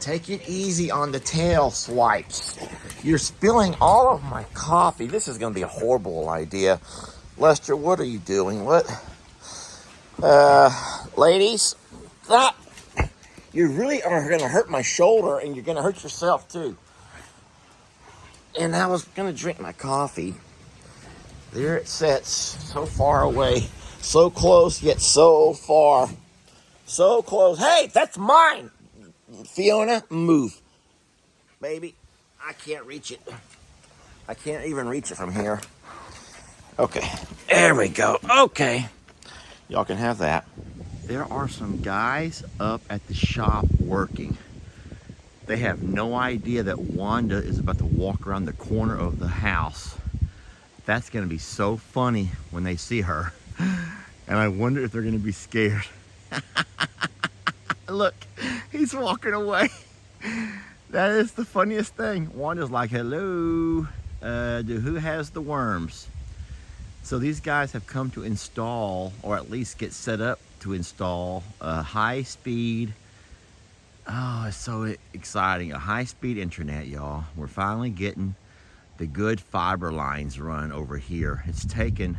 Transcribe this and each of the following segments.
Take it easy on the tail swipes. You're spilling all of my coffee. This is going to be a horrible idea. Lester, what are you doing? What? Ladies, stop. You really are going to hurt my shoulder, and you're going to hurt yourself, too. And I was going to drink my coffee. There it sits, so far away. So close, yet so far. So close. Hey, that's mine. Fiona, move. Baby, I can't reach it. I can't even reach it from here. Okay, there we go. Okay, y'all can have that. There are some guys up at the shop working. They have no idea that Wanda is about to walk around the corner of the house. That's gonna be so funny when they see her. And I wonder if they're gonna be scared. Look, he's walking away. That is the funniest thing. Wanda's like, hello, who has the worms? So these guys have come to install, or at least get set up to install, a high-speed, oh, it's so exciting, a high-speed internet, y'all. We're finally getting the good fiber lines run over here. It's taken,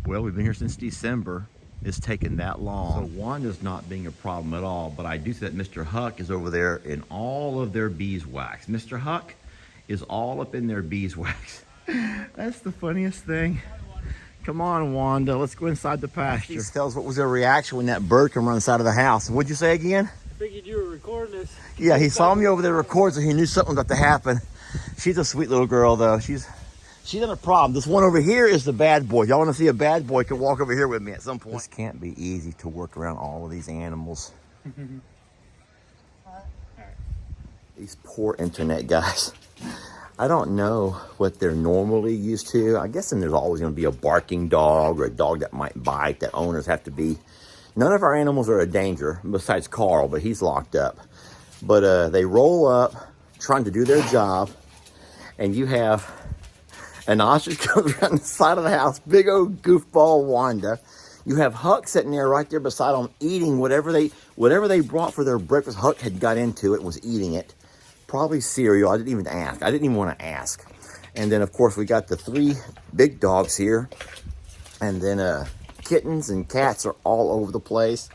well, we've been here since December. It's taken that long. So Wanda's not being a problem at all, but I do see that Mr. Huck is over there in all of their beeswax. Mr. Huck is all up in their beeswax. That's the funniest thing. Come on, Wanda, let's go inside the pasture. Please tell us, what was their reaction when that bird came around the side of the house? What'd you say again? I figured you were recording this. Yeah, he saw me over there recording, so he knew something was about to happen. She's a sweet little girl, though. She's not a problem. This one over here is the bad boy. Y'all want to see a bad boy, can walk over here with me at some point. This can't be easy to work around all of these animals. These poor internet guys. I don't know what they're normally used to. I guess then there's always going to be a barking dog or a dog that might bite that owners have to be. None of our animals are a danger besides Carl, but he's locked up. But they roll up trying to do their job, and you have an ostrich comes around the side of the house, big old goofball Wanda. You have Huck sitting there right there beside them eating whatever they brought for their breakfast. Huck had got into it and was eating it. Probably cereal. I didn't even ask. I didn't even want to ask. And then, of course, we got the 3 big dogs here. And then kittens and cats are all over the place.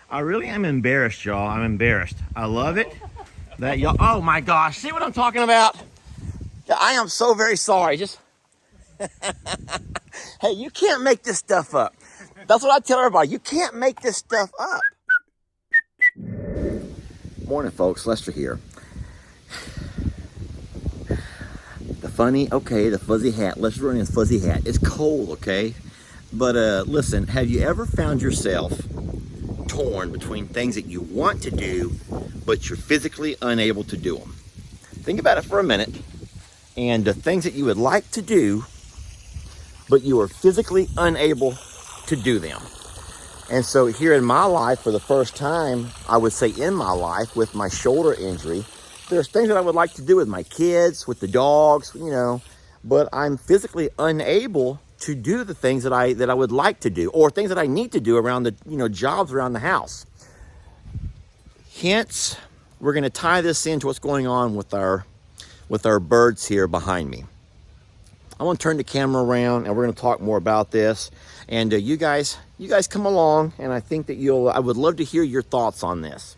I really am embarrassed, y'all. I'm embarrassed. I love it that y'all... Oh, my gosh. See what I'm talking about? I am so very sorry. Just... Hey, you can't make this stuff up. That's what I tell everybody. You can't make this stuff up. Morning, folks. Lester here. The fuzzy hat. Lester's wearing his fuzzy hat. It's cold, okay? But listen, have you ever found yourself torn between things that you want to do, but you're physically unable to do them? Think about it for a minute. And the things that you would like to do, but you are physically unable to do them. And so here in my life, for the first time, I would say in my life, with my shoulder injury, there's things that I would like to do with my kids, with the dogs, you know, but I'm physically unable to do the things that I would like to do, or things that I need to do around the, you know, jobs around the house. Hence, we're going to tie this into what's going on with our birds here behind me. I want to turn the camera around, and we're going to talk more about this. And you guys come along, and I think that I would love to hear your thoughts on this.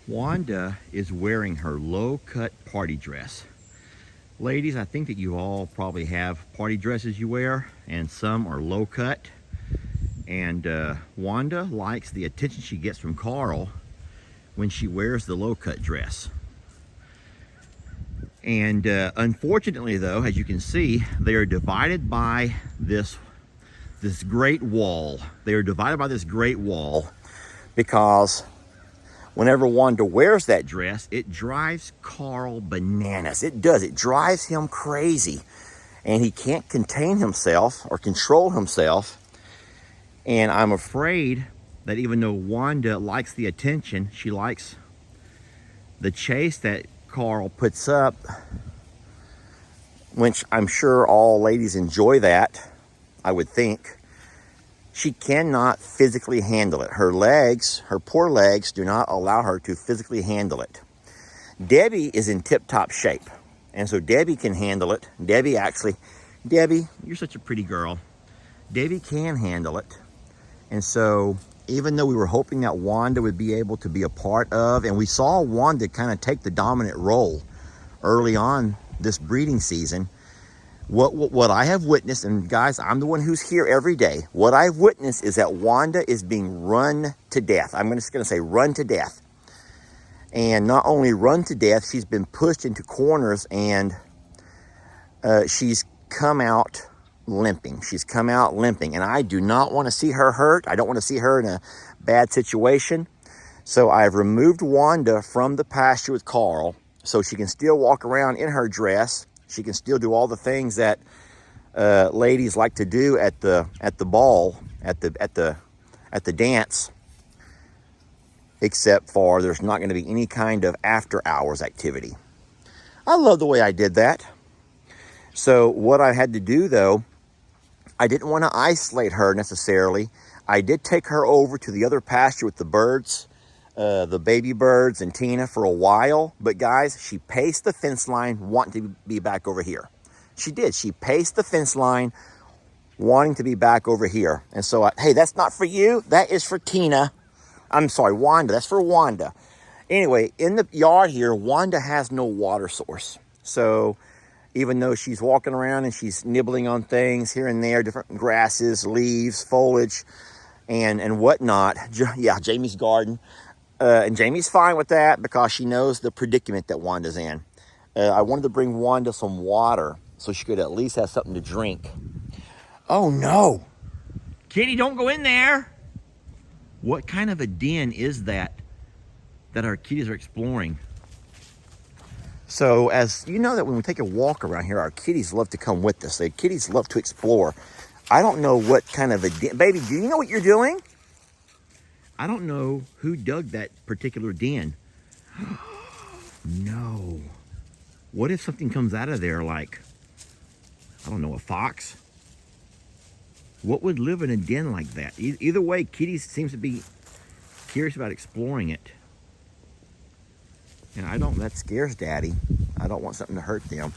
Wanda is wearing her low-cut party dress. Ladies, I think that you all probably have party dresses you wear, and some are low-cut. And Wanda likes the attention she gets from Carl when she wears the low-cut dress. And unfortunately, though, as you can see, they are divided by this great wall. They are divided by this great wall because whenever Wanda wears that dress, it drives Carl bananas. It does. It drives him crazy. And he can't contain himself or control himself. And I'm afraid that even though Wanda likes the attention, she likes the chase that Carl puts up, which I'm sure all ladies enjoy that, I would think. She cannot physically handle it. Her legs, her poor legs, do not allow her to physically handle it. Debbie is in tip-top shape, and so Debbie can handle it. Debbie, you're such a pretty girl. Debbie can handle it. And so even though we were hoping that Wanda would be able to be a part of, and we saw Wanda kind of take the dominant role early on this breeding season, what I have witnessed, and guys, I'm the one who's here every day, what I've witnessed is that Wanda is being run to death. I'm just going to say run to death. And not only run to death, she's been pushed into corners, and she's come out limping. She's come out limping, and I do not want to see her hurt. I don't want to see her in a bad situation. So I've removed Wanda from the pasture with Carl so she can still walk around in her dress. She can still do all the things that ladies like to do at the ball, at the dance, except for there's not going to be any kind of after hours activity. I love the way I did that. So what I had to do, though, I didn't want to isolate her necessarily. I did take her over to the other pasture with the birds, the baby birds and Tina for a while. But guys, she paced the fence line wanting to be back over here. She did. She paced the fence line wanting to be back over here. And so, hey, that's not for you. That is for Tina. I'm sorry, Wanda. That's for Wanda. Anyway, in the yard here, Wanda has no water source. So even though she's walking around and she's nibbling on things here and there, different grasses, leaves, foliage, and whatnot. Yeah, Jamie's garden. And Jamie's fine with that because she knows the predicament that Wanda's in. I wanted to bring Wanda some water so she could at least have something to drink. Oh, no. Kitty, don't go in there. What kind of a den is that our kitties are exploring? So as you know that when we take a walk around here, our kitties love to come with us. The kitties love to explore. I don't know what kind of a den. Baby, do you know what you're doing? I don't know who dug that particular den. No. What if something comes out of there like, I don't know, a fox? What would live in a den like that? Either way, kitties seems to be curious about exploring it. And that scares Daddy. I don't want something to hurt them.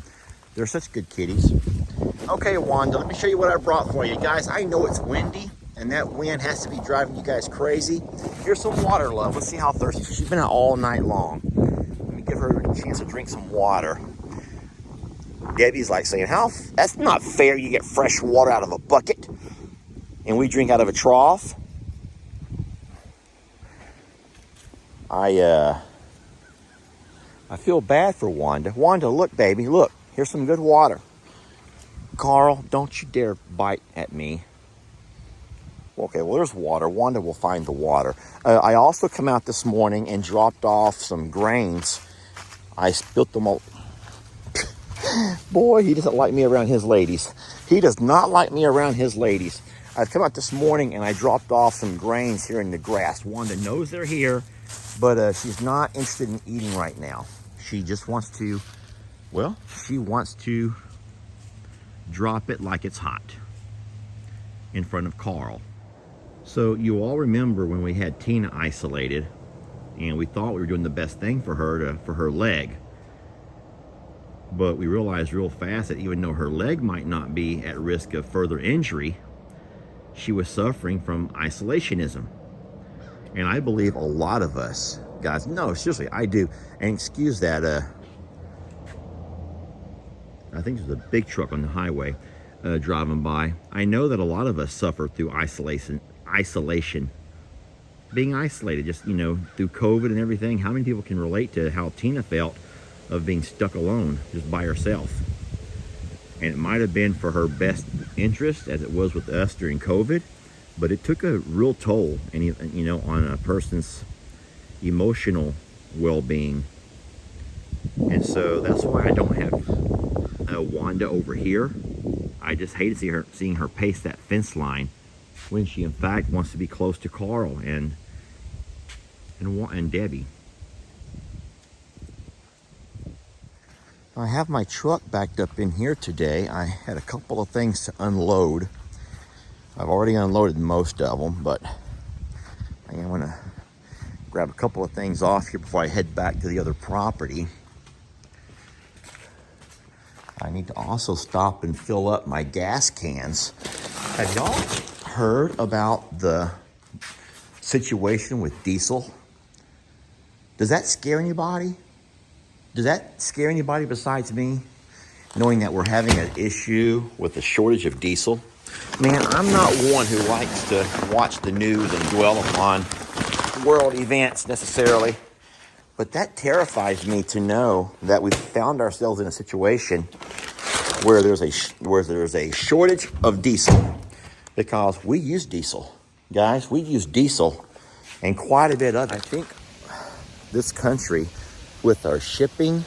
They're such good kitties. Okay, Wanda, let me show you what I brought for you. Guys, I know it's windy, and that wind has to be driving you guys crazy. Here's some water, love. Let's see how thirsty. She's been out all night long. Let me give her a chance to drink some water. Debbie's like saying, that's not fair. You get fresh water out of a bucket, and we drink out of a trough. I feel bad for Wanda. Wanda, look, baby, look. Here's some good water. Carl, don't you dare bite at me. Okay, well, there's water. Wanda will find the water. I also come out this morning and dropped off some grains. I spilt them all. Boy, he doesn't like me around his ladies. He does not like me around his ladies. I've come out this morning and I dropped off some grains here in the grass. Wanda knows they're here, but she's not interested in eating right now. She just wants to, she wants to drop it like it's hot in front of Carl. So you all remember when we had Tina isolated and we thought we were doing the best thing for her leg. But we realized real fast that even though her leg might not be at risk of further injury, she was suffering from isolationism. And I believe a lot of us, guys, no, seriously, I do. And excuse that, I think there's a big truck on the highway driving by. I know that a lot of us suffer through isolation, being isolated, just, through COVID and everything. How many people can relate to how Tina felt of being stuck alone, just by herself? And it might have been for her best interest, as it was with us during COVID, but it took a real toll, on a person's emotional well-being. And so that's why I don't have Wanda over here. I just hate seeing her pace that fence line when she in fact wants to be close to Carl and Debbie. I have my truck backed up in here today. I had a couple of things to unload. I've already unloaded most of them, but I want to grab a couple of things off here before I head back to the other property. I need to also stop and fill up my gas cans. Have y'all heard about the situation with diesel? Does that scare anybody? Does that scare anybody besides me? Knowing that we're having an issue with the shortage of diesel? Man, I'm not one who likes to watch the news and dwell upon world events necessarily, but that terrifies me to know that we've found ourselves in a situation where there's a shortage of diesel, because we use diesel. Guys, we use diesel and quite a bit of it. I think this country, with our shipping,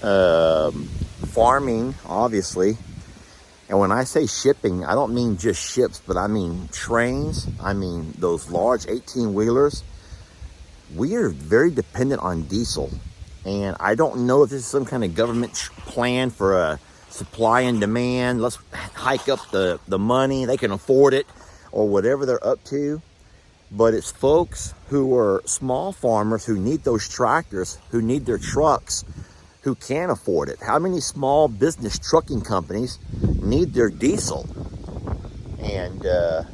farming, obviously, and when I say shipping, I don't mean just ships, but I mean trains, I mean those large 18-wheelers. We are very dependent on diesel. And I don't know if this is some kind of government plan for a supply and demand. Let's hike up the money, they can afford it, or whatever they're up to. But it's folks who are small farmers who need those tractors, who need their trucks, who can't afford it. How many small business trucking companies need their diesel? And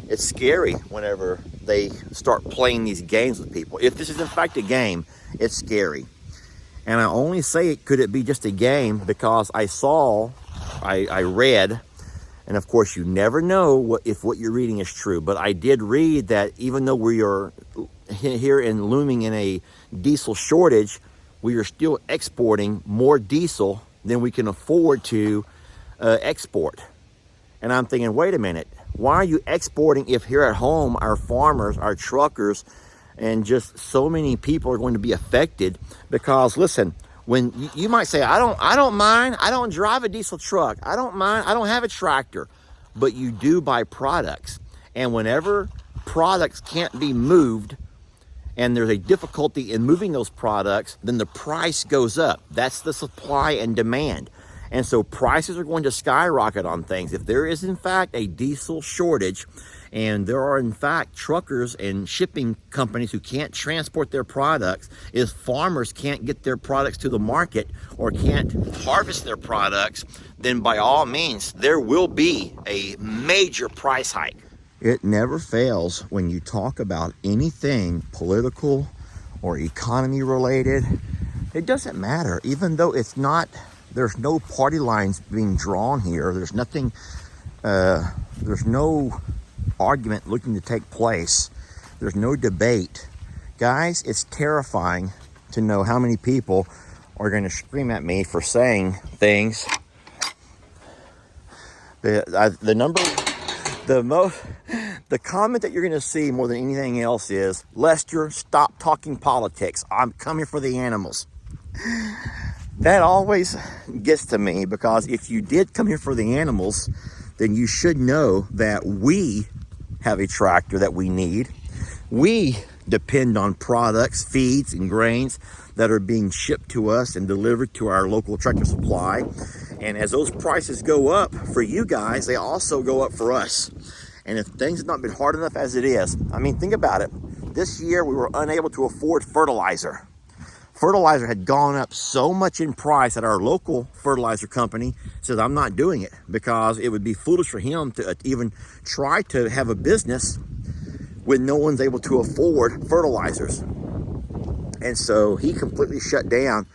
it's scary whenever they start playing these games with people. If this is in fact a game, it's scary. And I only say could it be just a game because I read, and of course you never know if what you're reading is true, but I did read that even though we are here and looming in a diesel shortage, we are still exporting more diesel than we can afford to export. And I'm thinking, wait a minute, why are you exporting if here at home our farmers, our truckers, and just so many people are going to be affected? Because listen, when you might say, I don't mind, I don't drive a diesel truck, I don't mind, I don't have a tractor, but you do buy products. And whenever products can't be moved, and there's a difficulty in moving those products, then the price goes up. That's the supply and demand. And so prices are going to skyrocket on things. If there is in fact a diesel shortage, and there are in fact truckers and shipping companies who can't transport their products, if farmers can't get their products to the market or can't harvest their products, then by all means, there will be a major price hike. It never fails when you talk about anything political or economy related. It doesn't matter, even though it's not, there's no party lines being drawn here. There's nothing, there's no argument looking to take place. There's no debate. Guys, it's terrifying to know how many people are going to scream at me for saying things. The comment that you're going to see more than anything else is, Lester, stop talking politics. I'm coming for the animals. That always gets to me, because if you did come here for the animals, then you should know that we have a tractor that we need. We depend on products, feeds, and grains that are being shipped to us and delivered to our local Tractor Supply. And as those prices go up for you guys, they also go up for us. And if things have not been hard enough as it is, I mean, think about it. This year we were unable to afford fertilizer. Fertilizer had gone up so much in price that our local fertilizer company said, I'm not doing it, because it would be foolish for him to even try to have a business when no one's able to afford fertilizers. And so he completely shut down.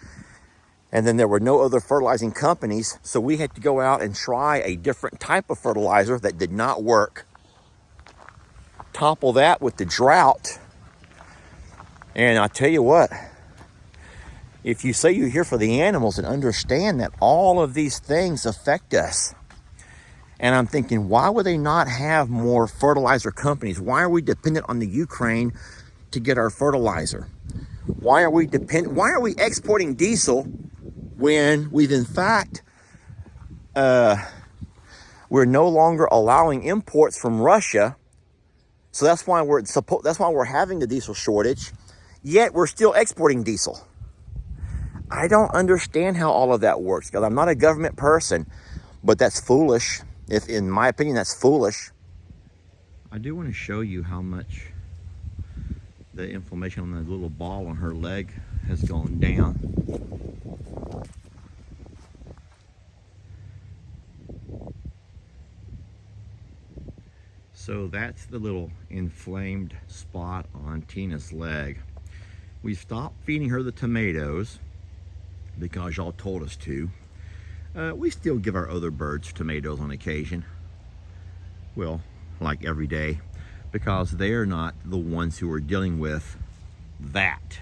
And then there were no other fertilizing companies, so we had to go out and try a different type of fertilizer that did not work. Topple that with the drought, and I tell you what, if you say you're here for the animals and understand that all of these things affect us, and I'm thinking, why would they not have more fertilizer companies? Why are we dependent on the Ukraine to get our fertilizer? Why are we exporting diesel when we've in fact we're no longer allowing imports from Russia? So that's why we're having the diesel shortage, yet we're still exporting diesel. I don't understand how all of that works, because I'm not a government person, but that's foolish. If, in my opinion, that's foolish. I do want to show you how much the inflammation on the little ball on her leg has gone down. So that's the little inflamed spot on Tina's leg. We stopped feeding her the tomatoes because y'all told us to. We still give our other birds tomatoes on occasion. Well, like every day, because they're not the ones who are dealing with that.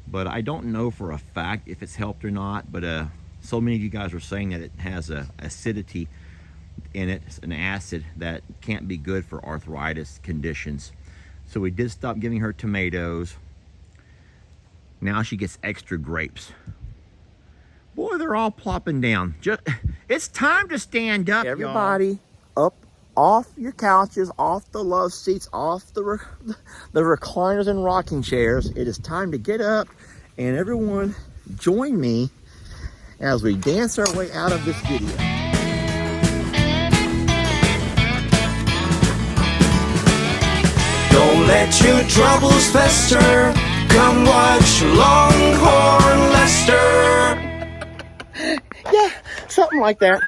But I don't know for a fact if it's helped or not, but so many of you guys were saying that it has a acidity in it, an acid that can't be good for arthritis conditions. So we did stop giving her tomatoes. Now she gets extra grapes. Boy, they're all plopping down. It's time to stand up, everybody. Up off your couches, off the love seats, off the recliners and rocking chairs. It is time to get up, and everyone join me as we dance our way out of this video. Don't let your troubles fester. Come watch Longhorn Lester. Yeah, something like that.